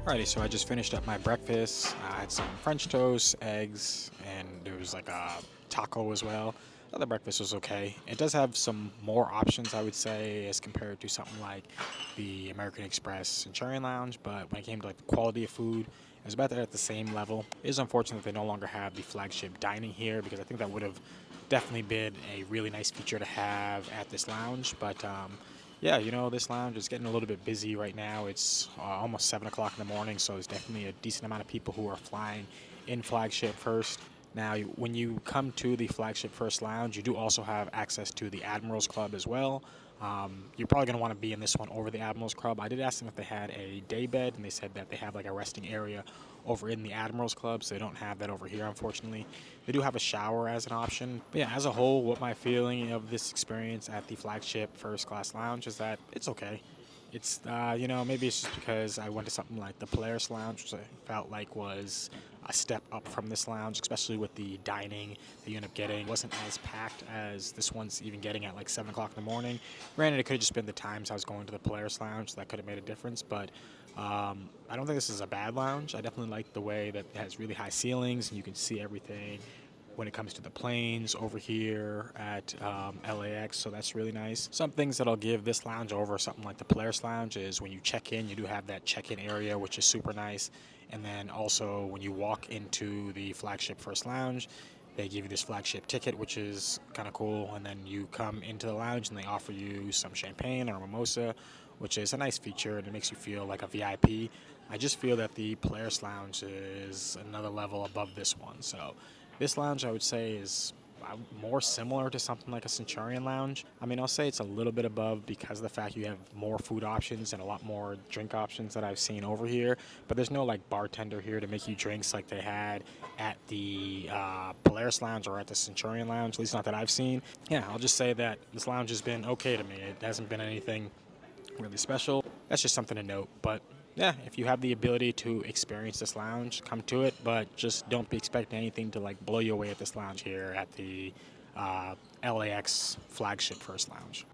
Alrighty, so I just finished up my breakfast. I had some French toast, eggs, and there was like a taco as well. The breakfast was okay. It does have some more options, I would say, as compared to something like the American Express Centurion Lounge. But when it came to like the quality of food, it was about at the same level. It is unfortunate that they no longer have the flagship dining here because I think that would have definitely been a really nice feature to have at this lounge. But yeah, this lounge is getting a little bit busy right now. It's almost 7 o'clock in the morning, so there's definitely a decent amount of people who are flying in Flagship First. Now, when you come to the Flagship First Lounge, you do also have access to the Admirals Club as well. You're probably going to want to be in this one over the Admirals Club. I did ask them if they had a day bed, and they said that they have like a resting area over in the Admirals Club, so they don't have that over here, unfortunately. They do have a shower as an option. But yeah, as a whole, what my feeling of this experience at the Flagship First Class Lounge is that it's okay. It's, maybe it's just because I went to something like the Polaris Lounge, which I felt like was a step up from this lounge, especially with the dining that you end up getting. It wasn't as packed as this one's even getting at like 7 o'clock in the morning. Granted, it could have just been the times I was going to the Polaris Lounge that could have made a difference, but I don't think this is a bad lounge. I definitely like the way that it has really high ceilings and you can see everything when it comes to the planes over here at LAX, so that's really nice. Some things that I'll give this lounge over something like the Polaris Lounge is when you check in, you do have that check-in area, which is super nice. And then also when you walk into the Flagship First Lounge, they give you this flagship ticket, which is kind of cool. And then you come into the lounge and they offer you some champagne or a mimosa, which is a nice feature and it makes you feel like a VIP. I just feel that the Polaris Lounge is another level above this one. So this lounge, I would say, is more similar to something like a Centurion Lounge. I mean, I'll say it's a little bit above because of the fact you have more food options and a lot more drink options that I've seen over here. But there's no like bartender here to make you drinks like they had at the Polaris Lounge or at the Centurion Lounge, at least not that I've seen. Yeah, I'll just say that this lounge has been okay to me. It hasn't been anything really special. That's just something to note. But yeah, if you have the ability to experience this lounge, come to it, but just don't be expecting anything to like blow you away at this lounge here at the LAX Flagship First Lounge.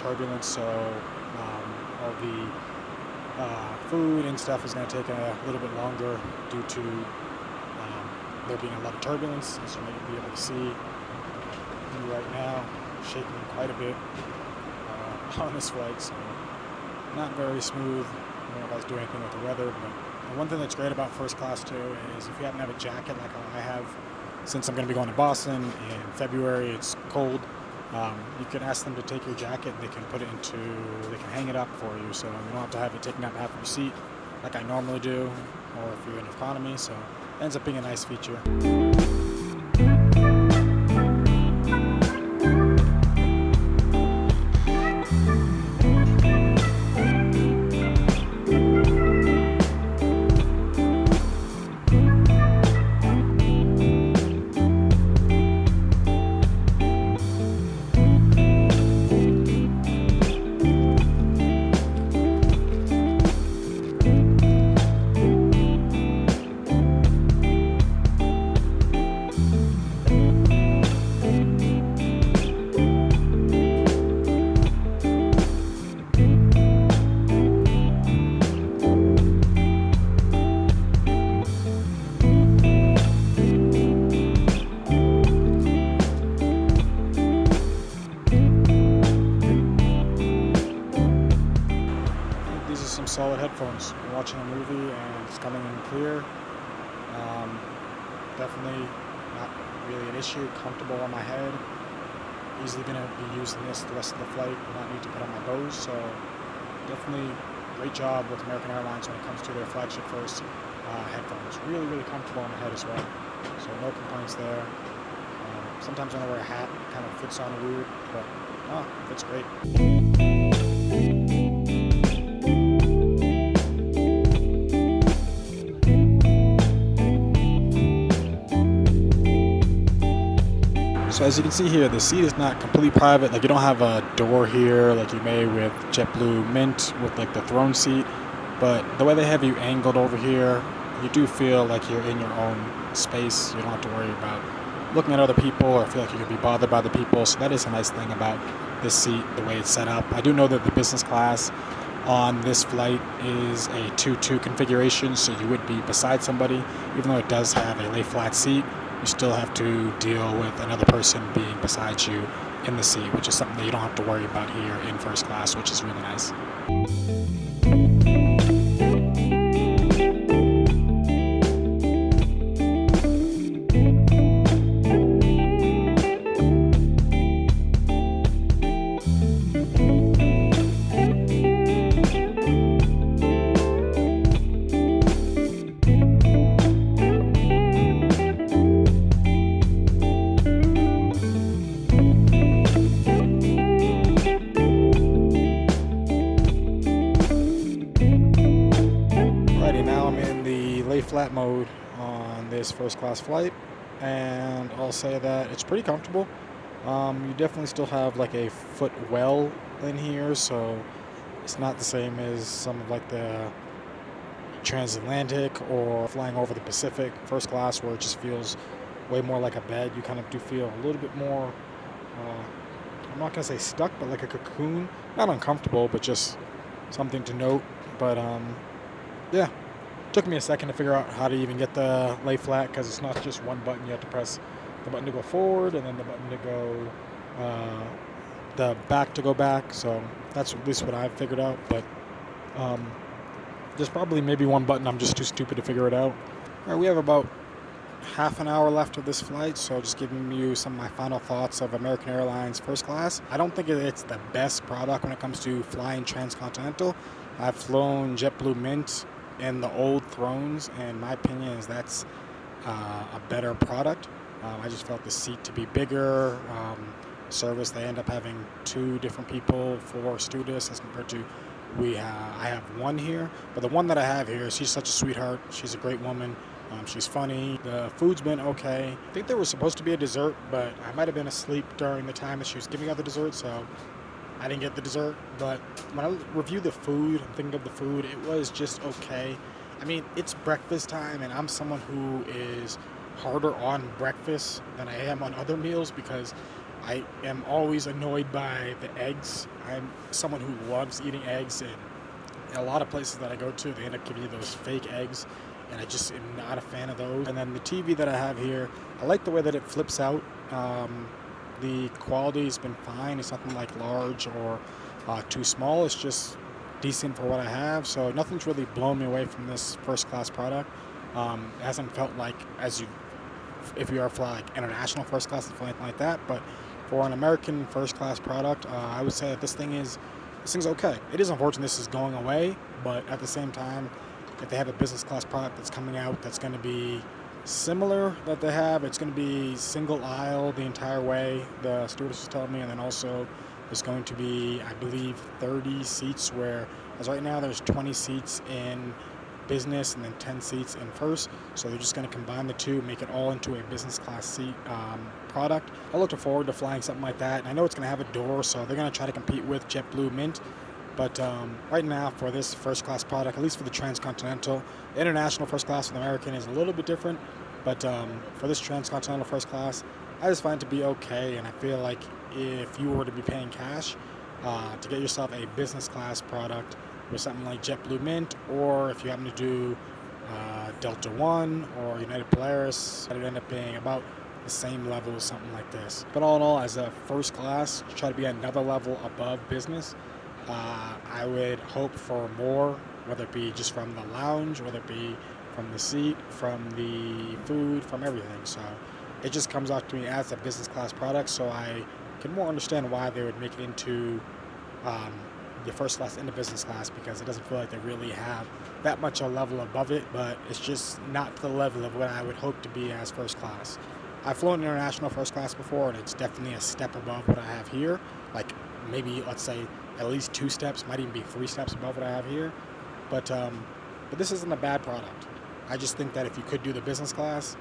turbulence, so all the food and stuff is going to take a little bit longer due to there being a lot of turbulence. As you may be able to see me right now, shaking quite a bit on this flight, so not very smooth. I don't know if I was doing anything with the weather, but one thing that's great about first class too is if you happen to have a jacket like I have, since I'm going to be going to Boston in February, it's cold. You can ask them to take your jacket and they can hang it up for you, so you don't have to have it taking up half of your seat like I normally do, or if you're in economy, so it ends up being a nice feature. Solid headphones. I'm watching a movie and it's coming in clear. Definitely not really an issue. Comfortable on my head. Easily going to be using this the rest of the flight. Not need to put on my Bose. So definitely great job with American Airlines when it comes to their flagship first headphones. Really, really comfortable on the head as well. So no complaints there. Sometimes when I wear a hat, it kind of fits on weird, but it's great. So as you can see here, the seat is not completely private. Like you don't have a door here like you may with JetBlue Mint with like the throne seat. But the way they have you angled over here, you do feel like you're in your own space. You don't have to worry about looking at other people or feel like you're going to be bothered by the people. So that is a nice thing about this seat, the way it's set up. I do know that the business class on this flight is a 2-2 configuration, so you would be beside somebody. Even though it does have a lay flat seat, you still have to deal with another person being beside you in the seat, which is something that you don't have to worry about here in first class, which is really nice. Flat mode on this first class flight, and I'll say that it's pretty comfortable. You definitely still have like a foot well in here, so it's not the same as some of like the transatlantic or flying over the Pacific first class, where it just feels way more like a bed. You kind of do feel a little bit more I'm not gonna say stuck, but like a cocoon. Not uncomfortable, but just something to note. But yeah, took me a second to figure out how to even get the lay flat, because it's not just one button. You have to press the button to go forward and then the button to go the back to go back. So that's at least what I've figured out. But there's probably maybe one button I'm just too stupid to figure it out. All right, we have about half an hour left of this flight, so just giving you some of my final thoughts of American Airlines first class. I don't think it's the best product when it comes to flying Transcontinental. I've flown JetBlue Mint and the old Thrones, and my opinion is that's a better product. I just felt the seat to be bigger. Service, they end up having 2 different people for stewardess as compared to I have one here, but the one that I have here, she's such a sweetheart. She's a great woman. She's funny. The food's been okay. I think there was supposed to be a dessert, but I might have been asleep during the time that she was giving out the dessert, so I didn't get the dessert. But when I review the food, I'm thinking of the food, it was just okay. I mean, it's breakfast time, and I'm someone who is harder on breakfast than I am on other meals, because I am always annoyed by the eggs. I'm someone who loves eating eggs, and a lot of places that I go to, they end up giving you those fake eggs, and I just am not a fan of those. And then the TV that I have here, I like the way that it flips out. The quality's been fine. It's nothing like large or too small. It's just decent for what I have. So nothing's really blown me away from this first class product. It hasn't felt like if you are flying like international first class or anything like that. But for an American first class product, I would say that this thing's okay. It is unfortunate this is going away, but at the same time, if they have a business class product that's coming out that's going to be similar that they have, it's going to be single aisle the entire way, the stewardess was telling me, and then also there's going to be, I believe, 30 seats, where as right now there's 20 seats in business and then 10 seats in first. So they're just going to combine the two, make it all into a business class seat product. I'm looking forward to flying something like that. And I know it's going to have a door, so they're going to try to compete with JetBlue Mint. But right now, for this first class product, at least for the Transcontinental, the international first class with American is a little bit different. But for this Transcontinental first class, I just find it to be okay. And I feel like if you were to be paying cash to get yourself a business class product with something like JetBlue Mint, or if you happen to do Delta One or United Polaris, it would end up being about the same level as something like this. But all in all, as a first class, try to be another level above business. I would hope for more, whether it be just from the lounge, whether it be from the seat, from the food, from everything. So it just comes out to me as a business class product, so I can more understand why they would make it into the first class into business class, because it doesn't feel like they really have that much a level above it, but it's just not to the level of what I would hope to be as first class. I've flown international first class before, and it's definitely a step above what I have here. Like maybe, let's say, at least 2 steps, might even be 3 steps above what I have here. But this isn't a bad product. I just think that if you could do the business class,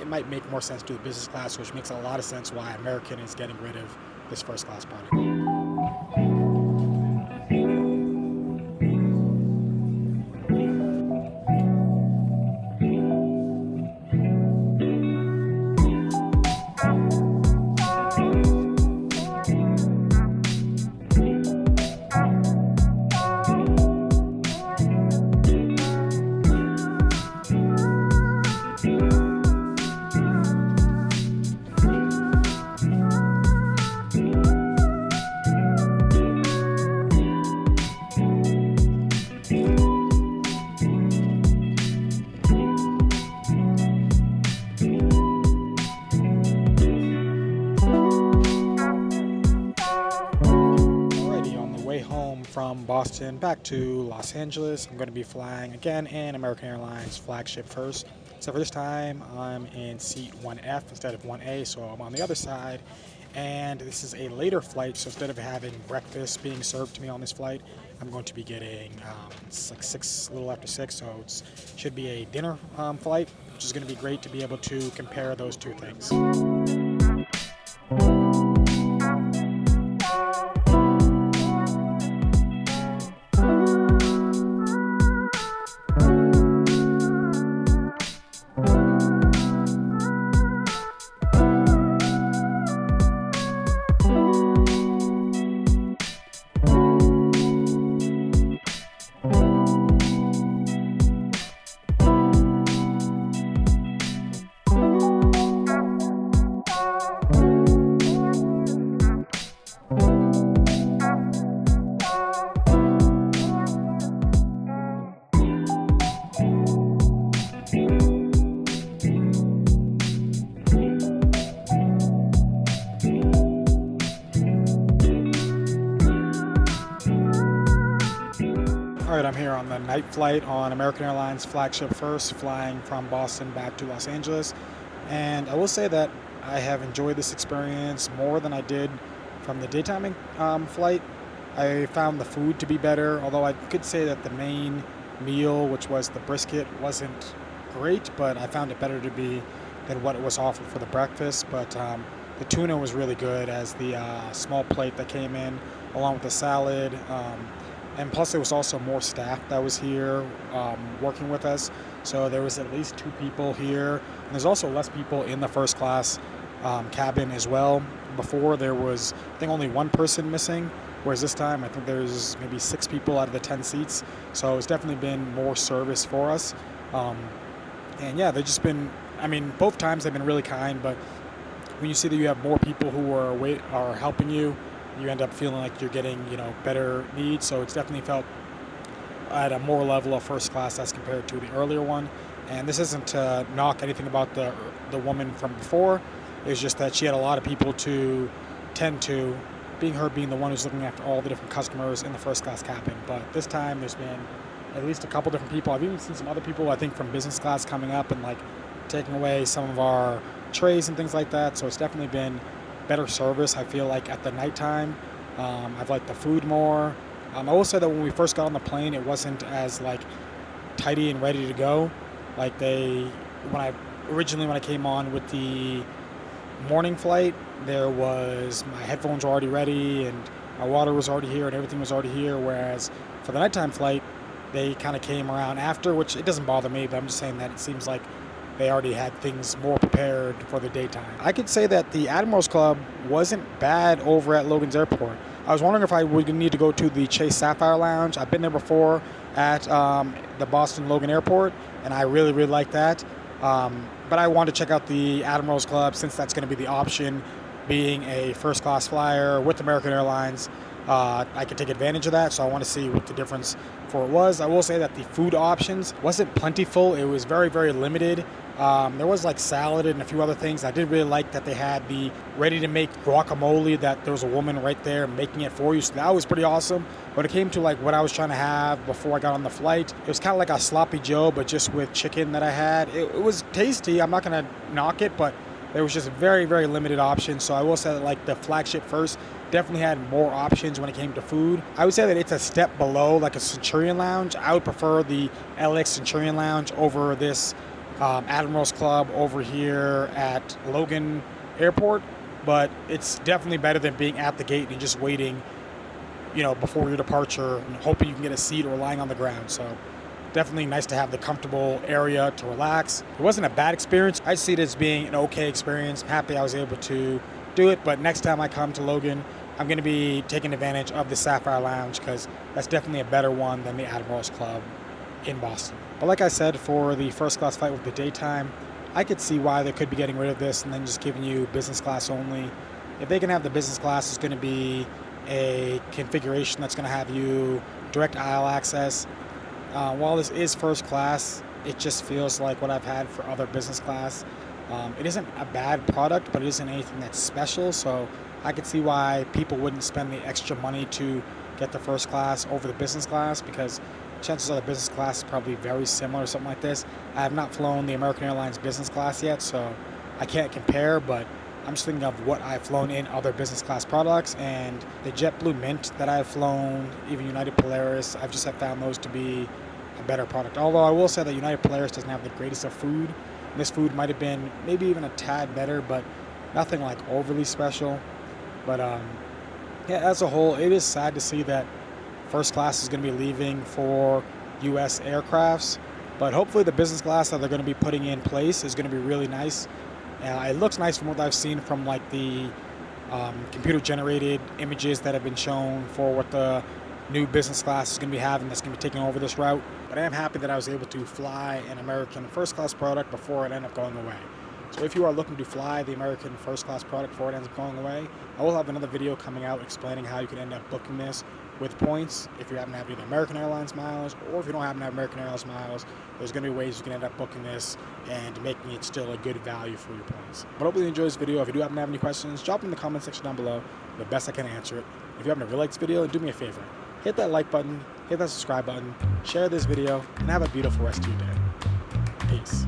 it might make more sense to do the business class, which makes a lot of sense why American is getting rid of this first class product. From Boston back to Los Angeles, I'm going to be flying again in American Airlines Flagship first. So for this time, I'm in seat 1F instead of 1A, so I'm on the other side. And this is a later flight, so instead of having breakfast being served to me on this flight, I'm going to be getting it's like a little after 6, so it should be a dinner flight, which is going to be great to be able to compare those two things. All right, I'm here on the night flight on American Airlines Flagship first, flying from Boston back to Los Angeles. And I will say that I have enjoyed this experience more than I did from the daytime flight. I found the food to be better, although I could say that the main meal, which was the brisket, wasn't great, but I found it better to be than what it was offered for the breakfast. But the tuna was really good as the small plate that came in, along with the salad. And plus, there was also more staff that was here working with us. So there was at least 2 people here. And there's also less people in the first class cabin as well. before there was, I think, only one person missing, whereas this time I think there's maybe 6 people out of the 10 seats. So it's definitely been more service for us. And yeah, they've just been, I mean, both times they've been really kind, but when you see that you have more people who are helping you, you end up feeling like you're getting, better needs. So it's definitely felt at a more level of first class as compared to the earlier one. And this isn't to knock anything about the woman from before. It's just that she had a lot of people to tend to, being the one who's looking after all the different customers in the first class cabin. But this time there's been at least a couple different people. I've even seen some other people, I think, from business class coming up and like taking away some of our trays and things like that. So it's definitely been better service, I feel like, at the nighttime. I've liked the food more. I will say that when we first got on the plane, it wasn't as like tidy and ready to go. Like when I came on with the morning flight, my headphones were already ready and my water was already here and everything was already here. Whereas for the nighttime flight, they kind of came around after, which it doesn't bother me, but I'm just saying that it seems like they already had things more prepared for the daytime. I could say that the Admirals Club wasn't bad over at Logan's Airport. I was wondering if I would need to go to the Chase Sapphire Lounge. I've been there before at the Boston Logan Airport, and I really, really like that. But I wanted to check out the Admirals Club since that's going to be the option. Being a first-class flyer with American Airlines, I could take advantage of that, so I want to see what the difference for it was. I will say that the food options wasn't plentiful. It was very, very limited. There was like salad and a few other things. I did really like that they had the ready-to-make guacamole, that there was a woman right there making it for you, so that was pretty awesome. When it came to like what I was trying to have before I got on the flight, it was kind of like a sloppy Joe, but just with chicken that I had. It was tasty. I'm not going to knock it, but there was just very, very limited options. So I will say that like the Flagship first definitely had more options when it came to food. I would say that it's a step below like a Centurion Lounge. I would prefer the LX Centurion Lounge over this Admirals Club over here at Logan Airport, but it's definitely better than being at the gate and just waiting, before your departure and hoping you can get a seat or lying on the ground. So definitely nice to have the comfortable area to relax. It wasn't a bad experience. I see it as being an okay experience. I'm happy I was able to do it, but next time I come to Logan, I'm going to be taking advantage of the Sapphire Lounge because that's definitely a better one than the Admirals Club in Boston. But like I said, for the first class flight with the daytime, I could see why they could be getting rid of this and then just giving you business class only. If they can have the business class, it's going to be a configuration that's going to have you direct aisle access. While this is first class, it just feels like what I've had for other business class. It isn't a bad product, but it isn't anything that's special. So I could see why people wouldn't spend the extra money to get the first class over the business class, because chances are the business class is probably very similar or something like this. I have not flown the American Airlines business class yet, so I can't compare, but I'm just thinking of what I've flown in other business class products, and the JetBlue Mint that I've flown, even United Polaris, I've just found those to be a better product. Although I will say that United Polaris doesn't have the greatest of food. This food might have been maybe even a tad better, but nothing like overly special. But yeah, as a whole, it is sad to see that first class is going to be leaving for U.S. aircrafts, but hopefully the business class that they're going to be putting in place is going to be really nice. It looks nice from what I've seen from like the computer-generated images that have been shown for what the new business class is going to be having that's going to be taking over this route. But I am happy that I was able to fly an American first class product before it ended up going away. So if you are looking to fly the American first class product before it ends up going away, I will have another video coming out explaining how you can end up booking this with points if you happen to have either American Airlines miles, or if you don't happen to have American Airlines miles, there's going to be ways you can end up booking this and making it still a good value for your points. But hopefully you enjoy this video. If you do happen to have any questions, drop them in the comment section down below. The best I can answer it. If you happen to really like this video, do me a favor. Hit that like button, hit that subscribe button, share this video, and have a beautiful rest of your day. Peace.